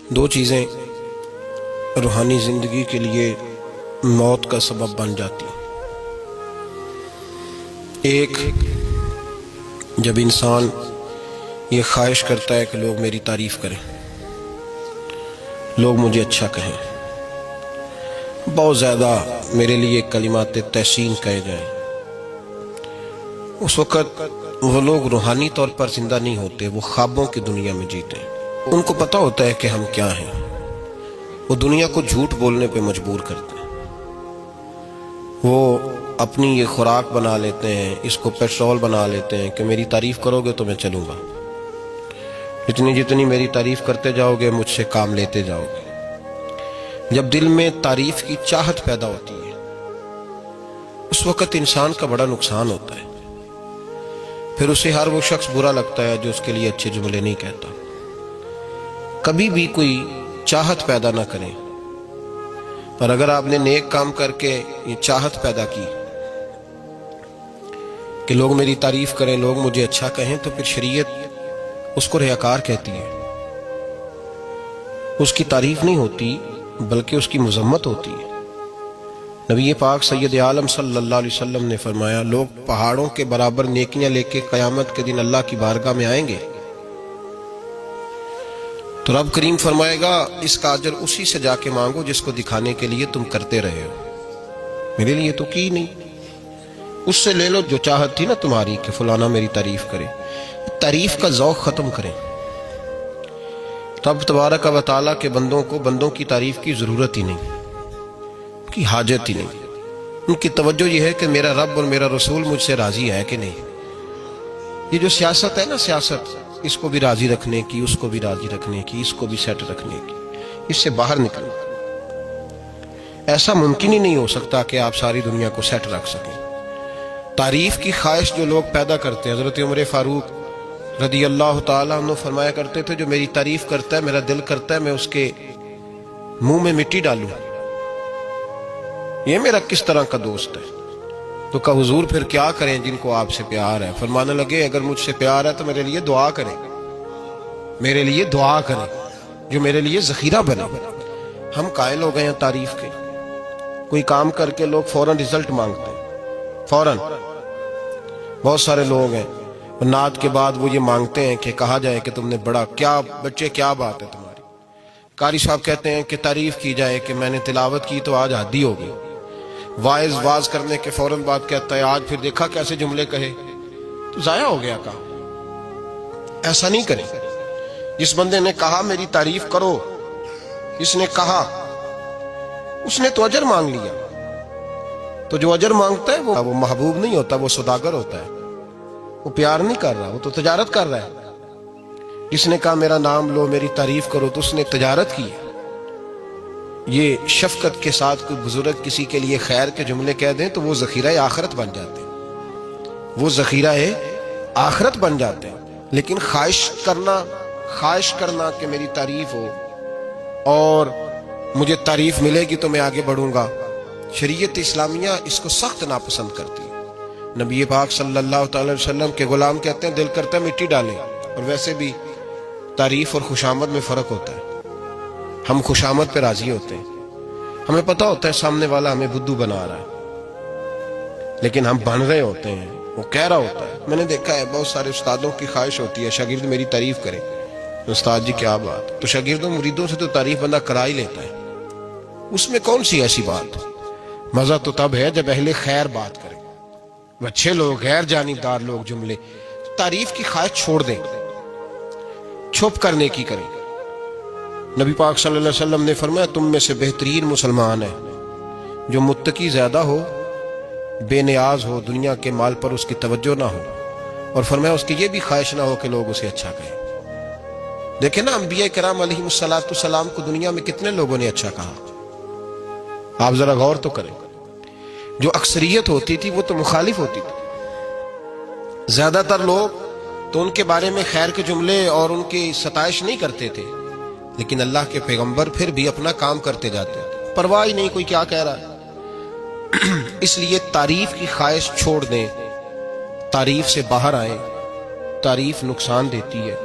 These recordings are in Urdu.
دو چیزیں روحانی زندگی کے لیے موت کا سبب بن جاتی ہیں۔ ایک، جب انسان یہ خواہش کرتا ہے کہ لوگ میری تعریف کریں، لوگ مجھے اچھا کہیں، بہت زیادہ میرے لیے کلمات تحسین کہے جائیں، اس وقت وہ لوگ روحانی طور پر زندہ نہیں ہوتے، وہ خوابوں کی دنیا میں جیتے ہیں۔ ان کو پتہ ہوتا ہے کہ ہم کیا ہیں، وہ دنیا کو جھوٹ بولنے پہ مجبور کرتے ہیں، وہ اپنی یہ خوراک بنا لیتے ہیں، اس کو پیٹرول بنا لیتے ہیں کہ میری تعریف کرو گے تو میں چلوں گا، جتنی میری تعریف کرتے جاؤ گے مجھ سے کام لیتے جاؤ گے۔ جب دل میں تعریف کی چاہت پیدا ہوتی ہے اس وقت انسان کا بڑا نقصان ہوتا ہے، پھر اسے ہر وہ شخص برا لگتا ہے جو اس کے لیے اچھے جملے نہیں کہتا۔ کبھی بھی کوئی چاہت پیدا نہ کریں، اور اگر آپ نے نیک کام کر کے یہ چاہت پیدا کی کہ لوگ میری تعریف کریں، لوگ مجھے اچھا کہیں، تو پھر شریعت اس کو ریاکار کہتی ہے، اس کی تعریف نہیں ہوتی بلکہ اس کی مذمت ہوتی ہے۔ نبی پاک سید عالم صلی اللہ علیہ وسلم نے فرمایا، لوگ پہاڑوں کے برابر نیکیاں لے کے قیامت کے دن اللہ کی بارگاہ میں آئیں گے تو رب کریم فرمائے گا اس کا اجر اسی سے جا کے مانگو جس کو دکھانے کے لیے تم کرتے رہے ہو، میرے لیے تو کی نہیں، اس سے لے لو جو چاہت تھی نا تمہاری کہ فلانا میری تعریف کرے۔ تعریف کا ذوق ختم کریں، تب تبارک و تعالیٰ کے بندوں کی تعریف کی ضرورت ہی نہیں، کی حاجت ہی نہیں۔ ان کی توجہ یہ ہے کہ میرا رب اور میرا رسول مجھ سے راضی ہے کہ نہیں۔ یہ جو سیاست ہے نا، سیاست اس کو بھی راضی رکھنے کی، اس کو بھی راضی رکھنے کی، اس کو بھی سیٹ رکھنے کی، اس سے باہر نکلنا۔ ایسا ممکن ہی نہیں ہو سکتا کہ آپ ساری دنیا کو سیٹ رکھ سکیں۔ تعریف کی خواہش جو لوگ پیدا کرتے ہیں، حضرت عمر فاروق رضی اللہ تعالیٰ عنہ فرمایا کرتے تھے، جو میری تعریف کرتا ہے میرا دل کرتا ہے میں اس کے منہ میں مٹی ڈالوں، یہ میرا کس طرح کا دوست ہے۔ تو کہا حضور پھر کیا کریں جن کو آپ سے پیار ہے؟ فرمانے لگے اگر مجھ سے پیار ہے تو میرے لیے دعا کریں، میرے لیے دعا کریں جو میرے لیے ذخیرہ بنے۔ ہم قائل ہو گئے ہیں تعریف کے، کوئی کام کر کے لوگ فوراً رزلٹ مانگتے ہیں، فوراً۔ بہت سارے لوگ ہیں نعت کے بعد وہ یہ مانگتے ہیں کہ کہا جائے کہ تم نے بڑا، کیا بچے کیا بات ہے تمہاری۔ قاری صاحب کہتے ہیں کہ تعریف کی جائے کہ میں نے تلاوت کی تو آج حدی ہو گئی۔ واعظ کرنے کے فوراً بعد کہتا ہے آج پھر دیکھا کیسے جملے کہے، تو ضائع ہو گیا کام۔ ایسا نہیں کریں۔ جس بندے نے کہا میری تعریف کرو، جس نے کہا اس نے تو اجر مانگ لیا، تو جو اجر مانگتا ہے وہ محبوب نہیں ہوتا، وہ سوداگر ہوتا ہے، وہ پیار نہیں کر رہا، وہ تو تجارت کر رہا ہے۔ جس نے کہا میرا نام لو میری تعریف کرو تو اس نے تجارت کی ہے۔ یہ شفقت کے ساتھ کوئی بزرگ کسی کے لیے خیر کے جملے کہہ دیں تو وہ ذخیرہ آخرت بن جاتے ہیں، وہ ذخیرہ آخرت بن جاتے ہیں۔ لیکن خواہش کرنا کہ میری تعریف ہو اور مجھے تعریف ملے گی تو میں آگے بڑھوں گا، شریعت اسلامیہ اس کو سخت ناپسند کرتی ہے۔ نبی پاک صلی اللہ تعالی وسلم کے غلام کہتے ہیں دل کرتا ہے مٹی ڈالیں، اور ویسے بھی تعریف اور خوشامد میں فرق ہوتا ہے۔ ہم خوشامد پہ راضی ہوتے ہیں، ہمیں پتہ ہوتا ہے سامنے والا ہمیں بدھو بنا رہا ہے، لیکن ہم بن رہے ہوتے ہیں، وہ کہہ رہا ہوتا ہے۔ میں نے دیکھا ہے بہت سارے استادوں کی خواہش ہوتی ہے شاگرد میری تعریف کرے، استاد جی کیا بات، تو شاگردوں مریدوں سے تو تعریف بندہ کرا ہی لیتا ہے، اس میں کون سی ایسی بات؟ مزہ تو تب ہے جب اہل خیر بات کریں، اچھے لوگ، غیر جانبدار لوگ جملے۔ تعریف کی خواہش چھوڑ دیں، چھپ کرنے کی کریں۔ نبی پاک صلی اللہ علیہ وسلم نے فرمایا تم میں سے بہترین مسلمان ہے جو متقی زیادہ ہو، بے نیاز ہو، دنیا کے مال پر اس کی توجہ نہ ہو، اور فرمایا اس کی یہ بھی خواہش نہ ہو کہ لوگ اسے اچھا کہیں۔ دیکھیں نا انبیاء کرام علیہ السلام کو دنیا میں کتنے لوگوں نے اچھا کہا، آپ ذرا غور تو کریں۔ جو اکثریت ہوتی تھی وہ تو مخالف ہوتی تھی، زیادہ تر لوگ تو ان کے بارے میں خیر کے جملے اور ان کی ستائش نہیں کرتے تھے، لیکن اللہ کے پیغمبر پھر بھی اپنا کام کرتے جاتے تھے، پرواہ ہی نہیں کوئی کیا کہہ رہا ہے۔ اس لیے تعریف کی خواہش چھوڑ دیں، تعریف سے باہر آئیں۔ تعریف نقصان دیتی ہے،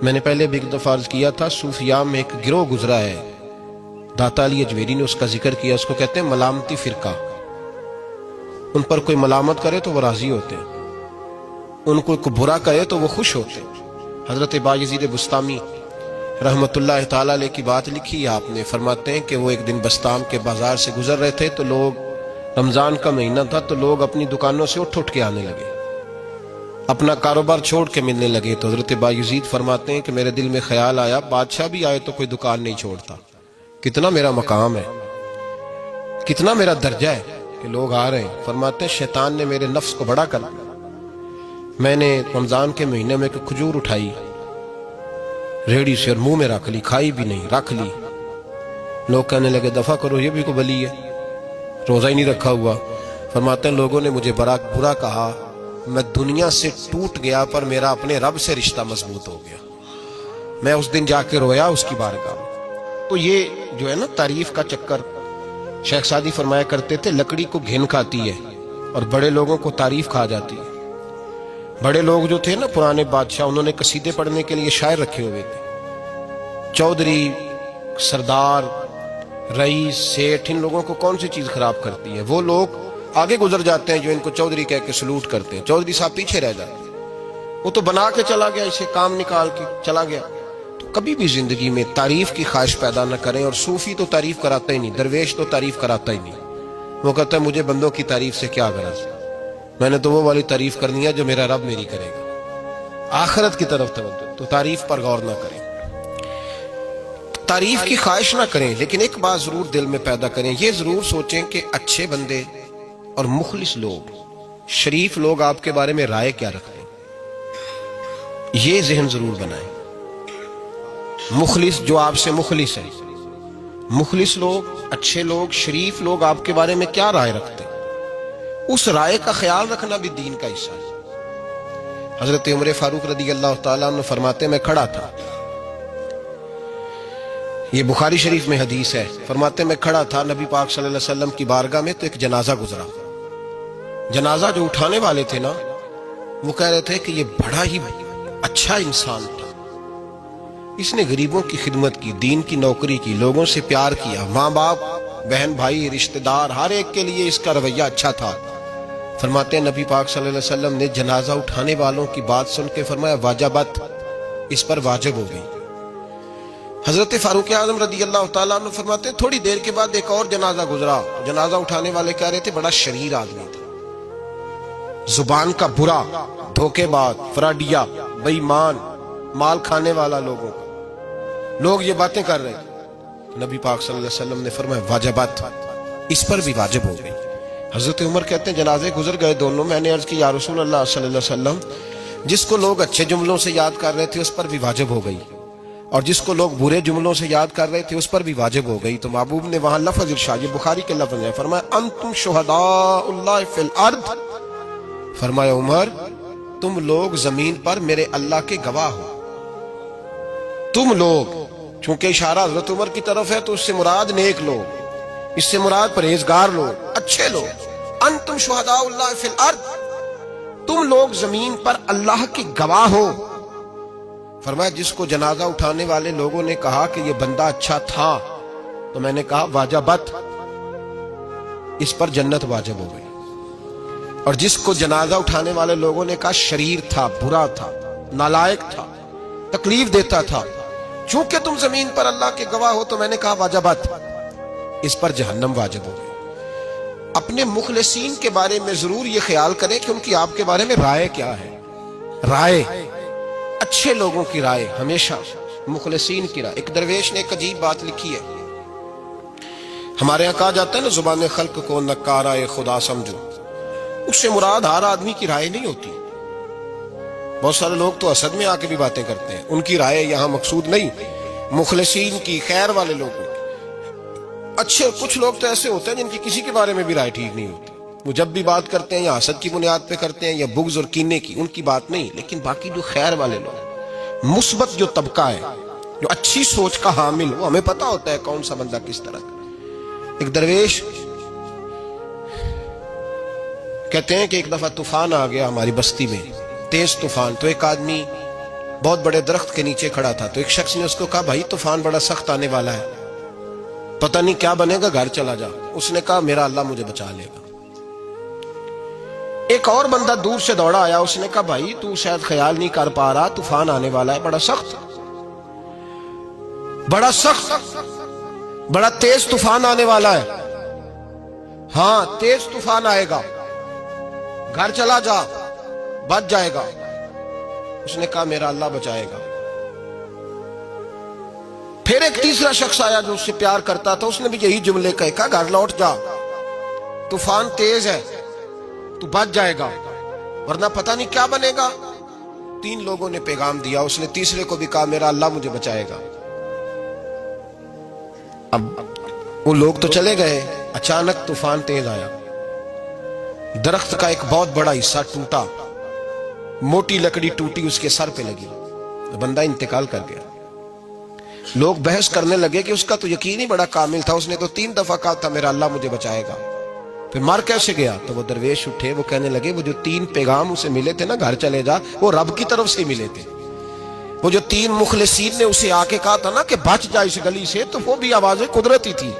میں نے پہلے بھی ایک دفعہ عرض کیا تھا، صوفیاء میں ایک گروہ گزرا ہے، داتا علی اجمیری نے اس کا ذکر کیا، اس کو کہتے ہیں ملامتی فرقہ۔ ان پر کوئی ملامت کرے تو وہ راضی ہوتے ہیں، ان کو کوئی برا کہے تو وہ خوش ہوتے ہیں۔ حضرت بایزید بسطامی رحمت اللہ تعالیٰ علیہ کی بات لکھی ہے آپ نے، فرماتے ہیں کہ وہ ایک دن بسطام کے بازار سے گزر رہے تھے تو لوگ، رمضان کا مہینہ تھا تو لوگ اپنی دکانوں سے اٹھ اٹھ کے آنے لگے، اپنا کاروبار چھوڑ کے ملنے لگے۔ تو حضرت بایزید فرماتے ہیں کہ میرے دل میں خیال آیا، بادشاہ بھی آئے تو کوئی دکان نہیں چھوڑتا، کتنا میرا مقام ہے، کتنا میرا درجہ ہے کہ لوگ آ رہے ہیں۔ فرماتے ہیں شیطان نے میرے نفس کو بڑا کر، میں نے رمضان کے مہینے میں ایک کھجور اٹھائی ریڑھی سے اور منہ میں رکھ لی، کھائی بھی نہیں، رکھ لی۔ لوگ کہنے لگے دفع کرو، یہ بھی کو بلی ہے، روزہ ہی نہیں رکھا ہوا۔ فرماتے ہیں لوگوں نے مجھے برا کہا، میں دنیا سے ٹوٹ گیا پر میرا اپنے رب سے رشتہ مضبوط ہو گیا۔ میں اس دن جا کے رویا اس کی بارگاہ میں۔ تو یہ جو ہے نا تعریف کا چکر، شیخ سعدی فرمایا کرتے تھے لکڑی کو گھن کھاتی ہے اور بڑے لوگوں کو تعریف کھا جاتی ہے۔ بڑے لوگ جو تھے نا پرانے بادشاہ، انہوں نے قصیدے پڑھنے کے لیے شاعر رکھے ہوئے تھے، چودھری، سردار، رئیس، سیٹھ، ان لوگوں کو کون سی چیز خراب کرتی ہے؟ وہ لوگ آگے گزر جاتے ہیں جو ان کو چودھری کہہ کے سلوٹ کرتے ہیں، چودھری صاحب پیچھے رہ جاتے ہیں۔ وہ تو بنا کے چلا گیا، اسے کام نکال کے چلا گیا۔ تو کبھی بھی زندگی میں تعریف کی خواہش پیدا نہ کریں، اور صوفی تو تعریف کراتا ہی نہیں، درویش تو تعریف کراتا ہی نہیں۔ وہ کہتا ہے مجھے بندوں کی تعریف سے کیا غرض، میں نے تو وہ والی تعریف کرنی ہے جو میرا رب میری کرے گا۔ آخرت کی طرف توجہ، تو تعریف پر غور نہ کریں، تعریف کی خواہش نہ کریں، لیکن ایک بات ضرور دل میں پیدا کریں، یہ ضرور سوچیں کہ اچھے بندے اور مخلص لوگ، شریف لوگ آپ کے بارے میں رائے کیا رکھتے ہیں، یہ ذہن ضرور بنائیں۔ مخلص جو آپ سے مخلص ہے، مخلص لوگ، اچھے لوگ، شریف لوگ آپ کے بارے میں کیا رائے رکھتے ہیں، اس رائے کا خیال رکھنا بھی دین کا حصہ ہے۔ حضرت عمر فاروق رضی اللہ تعالیٰ عنہ فرماتے میں کھڑا تھا، یہ بخاری شریف میں حدیث ہے، فرماتے میں کھڑا تھا نبی پاک صلی اللہ علیہ وسلم کی بارگاہ میں، تو ایک جنازہ گزرا۔ جنازہ جو اٹھانے والے تھے نا، وہ کہہ رہے تھے کہ یہ بڑا ہی اچھا انسان تھا، اس نے غریبوں کی خدمت کی، دین کی نوکری کی، لوگوں سے پیار کیا، ماں باپ، بہن بھائی، رشتہ دار، ہر ایک کے لیے اس کا رویہ اچھا تھا۔ فرماتے ہیں نبی پاک صلی اللہ علیہ وسلم نے جنازہ اٹھانے والوں کی بات سن کے فرمایا واجبت، اس پر واجب ہو گئی۔ حضرت فاروق اعظم رضی اللہ تعالیٰ عنہ فرماتے ہیں تھوڑی دیر کے بعد ایک اور جنازہ گزرا، جنازہ اٹھانے والے کہہ رہے تھے بڑا شریر آدمی تھا، زبان کا برا، دھوکے باز، فراڈیا، بے ایمان، مال کھانے والا لوگوں کا، لوگ یہ باتیں کر رہے تھے۔ نبی پاک صلی اللہ علیہ وسلم نے فرمایا واجبات، اس پر بھی واجب ہو گئی۔ حضرت عمر کہتے ہیں جنازے گزر گئے دونوں، میں نے عرض کی یا رسول اللہ صلی اللہ علیہ وسلم، جس کو لوگ اچھے جملوں سے یاد کر رہے تھے اس پر بھی واجب ہو گئی، اور جس کو لوگ برے جملوں سے یاد کر رہے تھے اس پر بھی واجب ہو گئی۔ تو محبوب نے وہاں لفظ ارشاد، یہ بخاری کے لفظ ہے، فرمایا انتم شہداء اللہ فی الارض، فرمایا عمر تم لوگ زمین پر میرے اللہ کے گواہ ہو، تم لوگ، چونکہ اشارہ حضرت عمر کی طرف ہے تو اس سے مراد نیک لوگ، اس سے مراد پرہیزگار لوگ، اچھے لوگ۔ انتم شہداء اللہ فی الارض، تم لوگ زمین پر اللہ کے گواہ ہو۔ فرمایا جس کو جنازہ اٹھانے والے لوگوں نے کہا کہ یہ بندہ اچھا تھا، تو میں نے کہا واجبت، اس پر جنت واجب ہو گئی۔ اور جس کو جنازہ اٹھانے والے لوگوں نے کہا شریر تھا، برا تھا، نالائق تھا، تکلیف دیتا تھا، چونکہ تم زمین پر اللہ کے گواہ ہو، تو میں نے کہا واجبات، اس پر جہنم واجب ہو گئی۔ اپنے مخلصین کے بارے میں ضرور یہ خیال کریں کہ ان کی آپ کے بارے میں رائے کیا ہے۔ رائے، اچھے لوگوں کی رائے، ہمیشہ مخلصین کی رائے۔ ایک درویش نے ایک عجیب بات لکھی ہے، ہمارے یہاں کہا جاتا ہے نا زبان خلق کو نکارہ خدا سمجھو، اس سے مراد ہر آدمی کی رائے نہیں ہوتی۔ بہت سارے لوگ تو حسد میں آ کے بھی باتیں کرتے ہیں، ان کی رائے یہاں مقصود نہیں، مخلصین کی، خیر والے لوگوں کی۔ اچھے کچھ لوگ تو ایسے ہوتے ہیں جن کی کسی کے بارے میں بھی رائے ٹھیک نہیں ہوتی، وہ جب بھی بات کرتے ہیں یا حسد کی بنیاد پہ کرتے ہیں یا بغض اور کینے کی، ان کی بات نہیں۔ لیکن باقی جو خیر والے لوگ، مثبت جو طبقہ ہے، جو اچھی سوچ کا حامل، وہ ہمیں پتہ ہوتا ہے کون سا بندہ کس طرح کا۔ ایک درویش کہتے ہیں کہ ایک دفعہ طوفان آ گیا ہماری بستی میں، تیز طوفان، تو ایک آدمی بہت بڑے درخت کے نیچے کھڑا تھا، تو ایک شخص نے اس کو کہا بھائی طوفان بڑا سخت آنے والا ہے، پتہ نہیں کیا بنے گا، گھر چلا جا۔ اس نے کہا میرا اللہ مجھے بچا لے گا۔ ایک اور بندہ دور سے دوڑا آیا، اس نے کہا بھائی تو شاید خیال نہیں کر پا رہا، طوفان آنے والا ہے، بڑا سخت بڑا تیز طوفان آنے والا ہے۔ ہاں تیز طوفان آئے گا، گھر چلا جا، بچ جائے گا۔ اس نے کہا میرا اللہ بچائے گا۔ پھر ایک تیسرا شخص آیا جو اس سے پیار کرتا تھا، اس نے بھی یہی جملے کہا گھر لوٹ جا، طوفان تیز ہے، تو بچ جائے گا، ورنہ پتہ نہیں کیا بنے گا۔ تین لوگوں نے پیغام دیا، اس نے تیسرے کو بھی کہا میرا اللہ مجھے بچائے گا۔ اب وہ لوگ تو چلے گئے، اچانک طوفان تیز آیا، درخت کا ایک بہت بڑا حصہ ٹوٹا، موٹی لکڑی ٹوٹی، اس کے سر پہ لگی، بندہ انتقال کر گیا۔ لوگ بحث کرنے لگے کہ اس کا تو یقین ہی بڑا کامل تھا، اس نے تو 3 دفعہ کہا تھا میرا اللہ مجھے بچائے گا، پھر مر کیسے گیا؟ تو وہ درویش اٹھے، وہ کہنے لگے وہ جو 3 پیغام اسے ملے تھے نا گھر چلے جا، وہ رب کی طرف سے ملے تھے۔ وہ جو 3 مخلصین نے اسے آ کے کہا تھا نا کہ بچ جا اس گلی سے، تو وہ بھی آوازیں قدرتی تھی،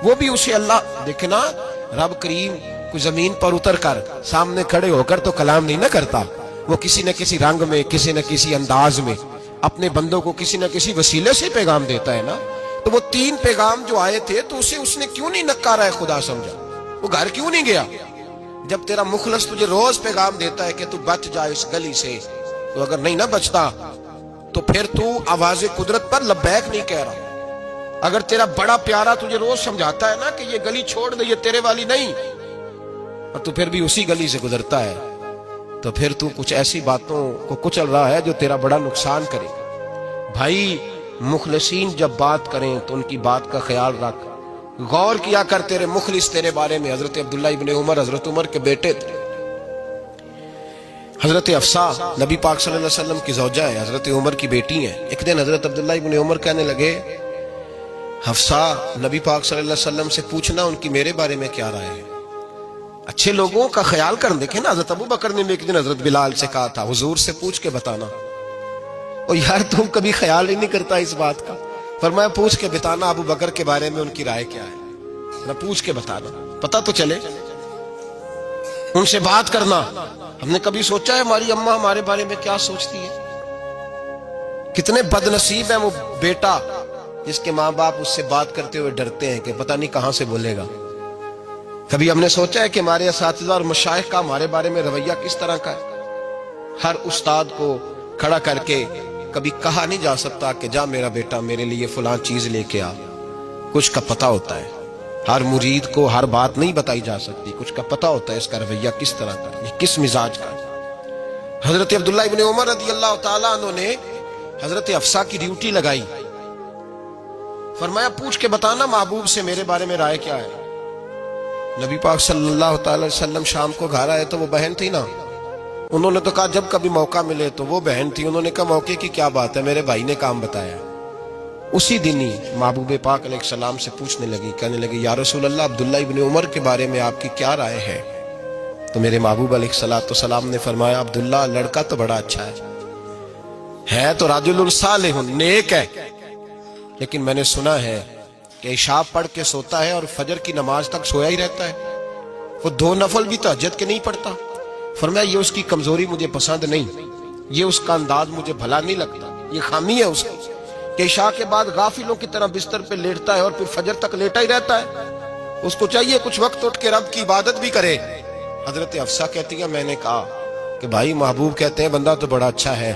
وہ بھی اسے اللہ دیکھنا، رب کریم کوئی زمین پر اتر کر سامنے کھڑے ہو کر تو کلام نہیں نہ کرتا، وہ کسی نہ کسی رنگ میں، کسی نہ کسی انداز میں اپنے بندوں کو کسی نہ کسی وسیلے سے پیغام دیتا ہے نا۔ تو وہ 3 پیغام جو آئے تھے تو اسے اس نے کیوں نہیں نکارا ہے خدا سمجھا، وہ گھر کیوں نہیں گیا؟ جب تیرا مخلص تجھے روز پیغام دیتا ہے کہ تو بچ جا اس گلی سے، تو اگر نہیں نہ بچتا تو پھر تو آواز قدرت پر لبیک نہیں کہہ رہا۔ اگر تیرا بڑا پیارا تجھے روز سمجھاتا ہے نا کہ یہ گلی چھوڑ دے، یہ تیرے والی نہیں، اور تو پھر بھی اسی گلی سے گزرتا ہے، تو پھر تو کچھ ایسی باتوں کو کچل رہا ہے جو تیرا بڑا نقصان کرے۔ بھائی مخلصین جب بات کریں تو ان کی بات کا خیال رکھ، غور کیا کر، تیرے مخلص تیرے بارے میں حضرت عبداللہ ابن عمر، حضرت عمر کے بیٹے تھے، حضرت حفصہ نبی پاک صلی اللہ علیہ وسلم کی زوجہ ہے، حضرت عمر کی بیٹی ہیں۔ ایک دن حضرت عبداللہ ابن عمر کہنے لگے حفصہ نبی پاک صلی اللہ علیہ وسلم سے پوچھنا ان کی میرے بارے میں کیا رائے ہے، اچھے لوگوں کا خیال کر۔ دیکھیں نا حضرت ابو بکر نے بھی ایک دن حضرت بلال سے کہا تھا حضور سے پوچھ کے بتانا، اور یار تم کبھی خیال ہی نہیں کرتا اس بات کا۔ فرمایا پوچھ کے بتانا ابو بکر کے بارے میں ان کی رائے کیا ہے، پوچھ کے بتانا، پتہ تو چلے، ان سے بات کرنا۔ ہم نے کبھی سوچا ہے ہماری اماں ہمارے بارے میں کیا سوچتی ہے؟ کتنے بد نصیب ہے وہ بیٹا جس کے ماں باپ اس سے بات کرتے ہوئے ڈرتے ہیں کہ پتہ نہیں کہاں سے بولے گا۔ کبھی ہم نے سوچا ہے کہ ہمارے اساتذہ اور مشائخ کا ہمارے بارے میں رویہ کس طرح کا ہے؟ ہر استاد کو کھڑا کر کے کبھی کہا نہیں جا سکتا کہ جا میرا بیٹا میرے لیے فلاں چیز لے کے آ، کچھ کا پتہ ہوتا ہے۔ ہر مرید کو ہر بات نہیں بتائی جا سکتی، کچھ کا پتہ ہوتا ہے اس کا رویہ کس طرح کا، یہ کس مزاج کا ہے۔ حضرت عبداللہ ابن عمر رضی اللہ تعالیٰ عنہ نے حضرت حفصہ کی ڈیوٹی لگائی، فرمایا پوچھ کے بتانا محبوب سے میرے بارے میں رائے کیا ہے۔ نبی پاک صلی اللہ تعالی وسلم شام کو گھر آئے تو وہ بہن تھی نا، انہوں نے تو کہا جب کبھی موقع ملے تو وہ بہن تھی، انہوں نے کہا موقع کی کیا بات ہے، میرے بھائی نے کام بتایا۔ اسی دن ہی محبوب پاک علیہ السلام سے پوچھنے لگی، کہنے لگی یا رسول اللہ عبداللہ ابن عمر کے بارے میں آپ کی کیا رائے ہے؟ تو میرے محبوب علیہ السلام نے فرمایا عبداللہ لڑکا تو بڑا اچھا ہے تو رجل صالح، نیک ہے، لیکن میں نے سنا ہے کہ عشاء پڑھ کے سوتا ہے اور فجر کی نماز تک سویا ہی رہتا ہے، وہ 2 نفل بھی تہجد کے نہیں پڑھتا۔ فرمایا یہ اس کی کمزوری مجھے پسند نہیں، یہ اس کا انداز مجھے بھلا نہیں لگتا، یہ خامی ہے اس کی کہ عشاء کے بعد غافلوں کی طرح بستر پہ لیٹتا ہے اور پھر فجر تک لیٹا ہی رہتا ہے، اس کو چاہیے کچھ وقت اٹھ کے رب کی عبادت بھی کرے۔ حضرت حفصہ کہتی ہے میں نے کہا کہ بھائی محبوب کہتے ہیں بندہ تو بڑا اچھا ہے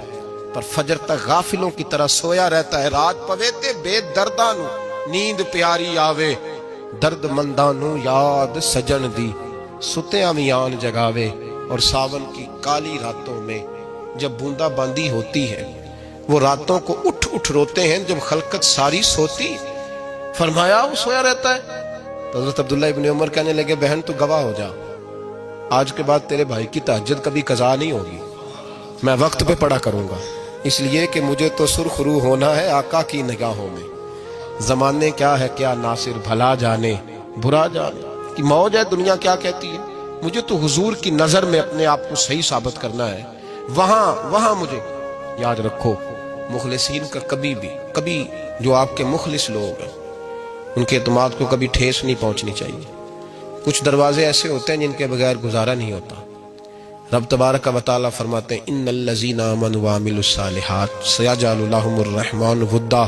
پر فجر تک غافلوں کی طرح سویا رہتا ہے، رات پوے تے بے دردانو نیند پیاری آوے، درد مندانو یاد سجن دی ستیاں میان جگاوے، اور ساون کی کالی راتوں میں جب بوندا باندی ہوتی ہے وہ راتوں کو اٹھ اٹھ روتے ہیں جب خلقت ساری سوتی۔ فرمایا وہ سویا رہتا ہے۔ تو حضرت عبداللہ ابن عمر کہنے لگے بہن تو گواہ ہو جا، آج کے بعد تیرے بھائی کی تہجد کبھی قضا نہیں ہوگی، میں وقت پہ پڑھا کروں گا، اس لیے کہ مجھے تو سرخ روح ہونا ہے آقا کی نگاہوں میں۔ زمانے کیا ہے کیا ناصر، بھلا جانے برا جانے کی موج ہے، دنیا کیا کہتی ہے، مجھے تو حضور کی نظر میں اپنے آپ کو صحیح ثابت کرنا ہے، وہاں مجھے یاد رکھو مخلصین کا کبھی جو آپ کے مخلص لوگ ہیں ان کے اعتماد کو کبھی ٹھیس نہیں پہنچنی چاہیے. کچھ دروازے ایسے ہوتے ہیں جن کے بغیر گزارا نہیں ہوتا. رب تبارک و تعالی فرماتے ہیں ان الذین آمنوا وعملوا الصالحات سیجعل لهم الرحمن ودا.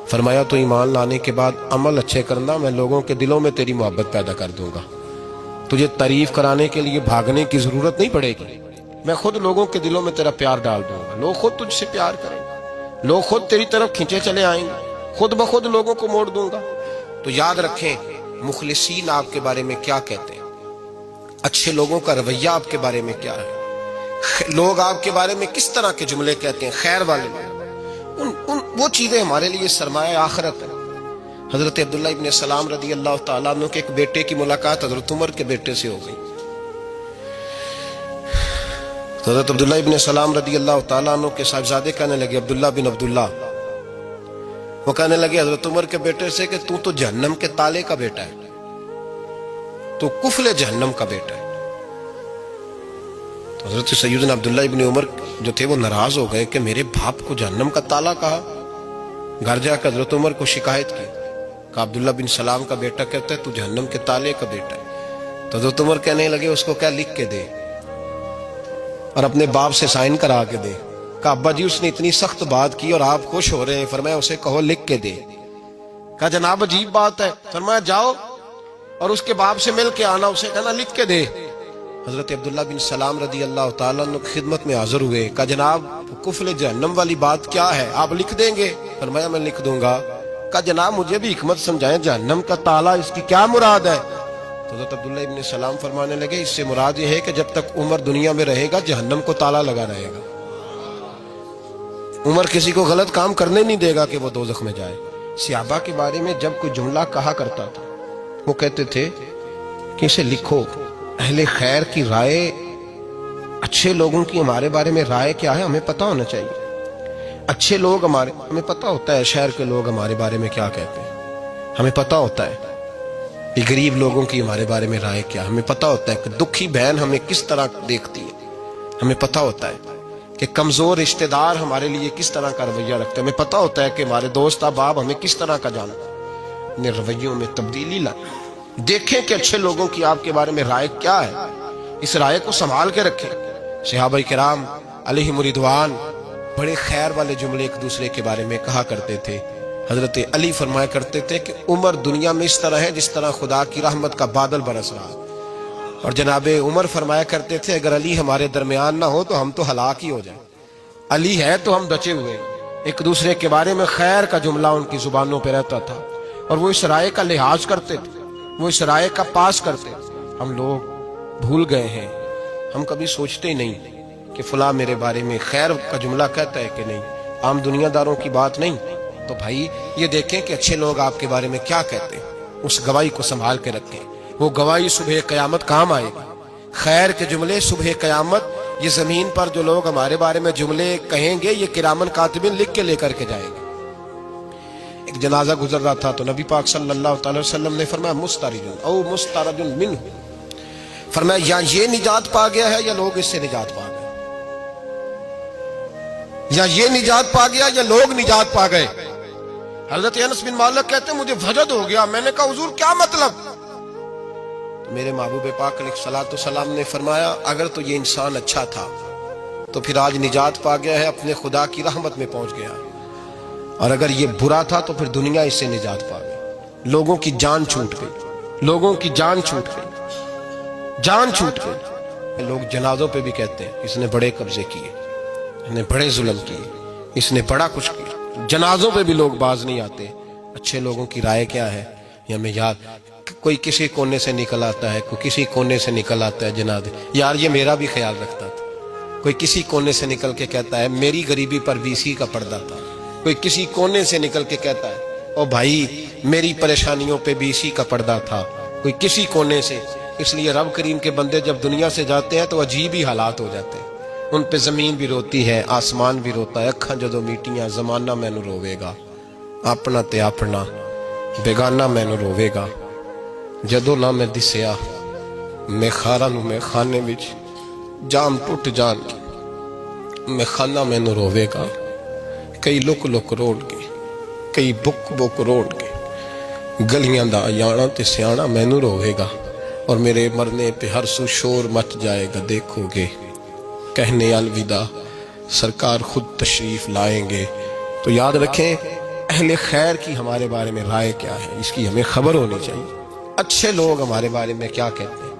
فرمایا تو ایمان لانے کے بعد عمل اچھے کرنا، میں لوگوں کے دلوں میں تیری محبت پیدا کر دوں گا. تجھے تعریف کرانے کے لیے بھاگنے کی ضرورت نہیں پڑے گی، میں خود لوگوں کے دلوں میں تیرا پیار ڈال دوں گا. لوگ خود تجھ سے پیار کریں گے، لوگ خود تیری طرف کھینچے چلے آئیں گے، خود بخود لوگوں کو موڑ دوں گا. تو یاد رکھیں مخلصین آپ کے بارے میں کیا کہتے ہیں، اچھے لوگوں کا رویہ آپ کے بارے میں کیا ہے، لوگ آپ کے بارے میں کس طرح کے جملے کہتے ہیں. خیر والے لوگ، وہ چیزیں ہمارے لیے سرمایہ آخرت ہے. حضرت عبداللہ ابن سلام رضی اللہ تعالیٰ عنہ کے ایک بیٹے کی ملاقات حضرت عمر کے بیٹے سے ہو گئی. حضرت عبداللہ ابن سلام رضی اللہ تعالیٰ عنہ کے صاحبزادے کہنے لگے عبداللہ بن عبداللہ، وہ کہنے لگے حضرت عمر کے بیٹے سے کہ تو جہنم کے تالے کا بیٹا ہے، تو کفل جہنم کا بیٹا ہے. تو حضرت سیدنا عبداللہ ابن عمر جو تھے وہ ناراض ہو گئے کہ میرے باپ کو جہنم کا تالا کہا. گھر جا کر حضرت عمر کو شکایت کی کہ عبداللہ بن سلام کا بیٹا کہتا ہے تو جہنم کے تالے کا بیٹا ہے. تو حضرت عمر کہنے لگے اس کو کیا لکھ کے دے اور اپنے باپ سے سائن کرا کے دے. کہ ابا جی اس نے اتنی سخت بات کی اور آپ خوش ہو رہے ہیں، فرمایا اسے کہو لکھ کے دے. کہا جناب عجیب بات ہے. فرمایا جاؤ اور اس کے باپ سے مل کے آنا، اسے کہنا لکھ کے دے. حضرت عبداللہ بن سلام رضی اللہ تعالیٰ عنہ کی خدمت میں حاضر ہوئے. کہا جناب کفل جہنم والی بات کیا ہے، آپ لکھ دیں گے؟ فرمایا میں لکھ دوں گا. کہا جناب مجھے بھی حکمت سمجھائیں، جہنم کا تالا اس کی کیا مراد ہے؟ تو حضرت عبداللہ ابن سلام فرمانے لگے اس سے مراد یہ ہے کہ جب تک عمر دنیا میں رہے گا جہنم کو تالا لگا رہے گا. عمر کسی کو غلط کام کرنے نہیں دے گا کہ وہ دوزخ میں جائے. صحابہ کے بارے میں جب کوئی جملہ کہا کرتا تھا وہ کہتے تھے کہ اسے لکھو. اہل خیر کی رائے، اچھے لوگوں کی ہمارے بارے میں رائے کیا ہے ہمیں پتہ ہونا چاہیے. اچھے لوگ ہمیں پتہ ہوتا ہے شہر کے لوگ ہمارے بارے میں کیا کہتے ہیں، ہمیں پتہ ہوتا ہے کہ غریب لوگوں کی ہمارے بارے میں رائے کیا، ہمیں پتہ ہوتا ہے کہ دکھی بہن ہمیں کس طرح دیکھتی ہے، ہمیں پتہ ہوتا ہے کہ کمزور رشتہ دار ہمارے لیے کس طرح کا رویہ رکھتے ہیں، ہمیں پتہ ہوتا ہے کہ ہمارے دوست احباب ہمیں کس طرح کا جانتے ہیں. اپنے رویوں میں تبدیلی لائیں، دیکھیں کہ اچھے لوگوں کی آپ کے بارے میں رائے کیا ہے، اس رائے کو سنبھال کے رکھیں. صحابہ کرام علیہم رضوان بڑے خیر والے جملے ایک دوسرے کے بارے میں کہا کرتے تھے. حضرت علی فرمایا کرتے تھے کہ عمر دنیا میں اس طرح ہے جس طرح خدا کی رحمت کا بادل برس رہا. اور جناب عمر فرمایا کرتے تھے اگر علی ہمارے درمیان نہ ہو تو ہم تو ہلاک ہی ہو جائیں، علی ہے تو ہم بچے ہوئے. ایک دوسرے کے بارے میں خیر کا جملہ ان کی زبانوں پہ رہتا تھا اور وہ اس رائے کا لحاظ کرتے تھے، وہ اس رائے کا پاس کرتے تھے. ہم لوگ بھول گئے ہیں، ہم کبھی سوچتے ہی نہیں کہ فلاں میرے بارے میں خیر کا جملہ کہتا ہے کہ نہیں. عام دنیا داروں کی بات نہیں. تو بھائی یہ دیکھیں کہ اچھے لوگ آپ کے بارے میں کیا کہتے ہیں، اس گواہی کو سنبھال کے رکھیں. وہ گواہی صبح قیامت کام آئے گی. خیر کے جملے صبح قیامت، یہ زمین پر جو لوگ ہمارے بارے میں جملے کہیں گے یہ کرامن کاتبین لکھ کے لے کر کے جائیں گے. ایک جنازہ گزر رہا تھا تو نبی پاک صلی اللہ تعالی وسلم نے فرمایا مسترجن او مسترجن منہ، فرمایا یا یہ نجات پا گیا ہے یا لوگ اس سے نجات پا گئے، یا یہ نجات پا گیا یا لوگ نجات پا گئے. حضرت انس بن مالک کہتے ہیں مجھے وجد ہو گیا. میں نے کہا حضور کیا مطلب؟ تو میرے محبوب پاک علیہ الصلوۃ والسلام نے فرمایا اگر تو یہ انسان اچھا تھا تو پھر آج نجات پا گیا ہے، اپنے خدا کی رحمت میں پہنچ گیا، اور اگر یہ برا تھا تو پھر دنیا اس سے نجات پا گئی. لوگوں کی جان چھوٹ گئی، لوگوں کی جان چھوٹ گئی، جان چھوٹ گئی. لوگ جنازوں پہ بھی کہتے ہیں اس نے بڑے قبضے کیے، اس نے بڑے ظلم کیے، اس نے بڑا کچھ کیا. جنازوں پہ بھی لوگ باز نہیں آتے. اچھے لوگوں کی رائے کیا ہے یہ ہمیں یاد. کوئی کسی کونے سے نکل آتا ہے، کوئی کسی کونے سے نکل آتا ہے جنازے، یار یہ میرا بھی خیال رکھتا تھا. کوئی کسی کونے سے نکل کے کہتا ہے میری غریبی پر VC کا پردہ تھا. کوئی کسی کونے سے نکل کے کہتا ہے او بھائی میری پریشانیوں پہ VC کا پردہ تھا. کوئی کسی کونے سے. اس لیے رب کریم کے بندے جب دنیا سے جاتے ہیں تو عجیب ہی حالات ہو جاتے ہیں. ان پہ زمین بھی روتی ہے، آسمان بھی روتا ہے. اکھاں جدو میٹیاں زمانہ مینوں روے گا، اپنا تے اپنا بیگانہ مینوں روے گا. جدو نہ میں دسیا میں خاراں نوں میں خانے وچ جام ٹوٹ جان کی. میں خانہ مینو روے گا، کئی لک لک روڑ کے، کئی بک بک روڑ کے، گلیاں دا یانا تے سیانا مینو روے گا، اور میرے مرنے پہ ہر سو شور مچ جائے گا، دیکھو گے کہنے الوداع سرکار خود تشریف لائیں گے۔ تو یاد رکھیں اہل خیر کی ہمارے بارے میں رائے کیا ہے، اس کی ہمیں خبر ہونی چاہیے۔ اچھے لوگ ہمارے بارے میں کیا کہتے ہیں،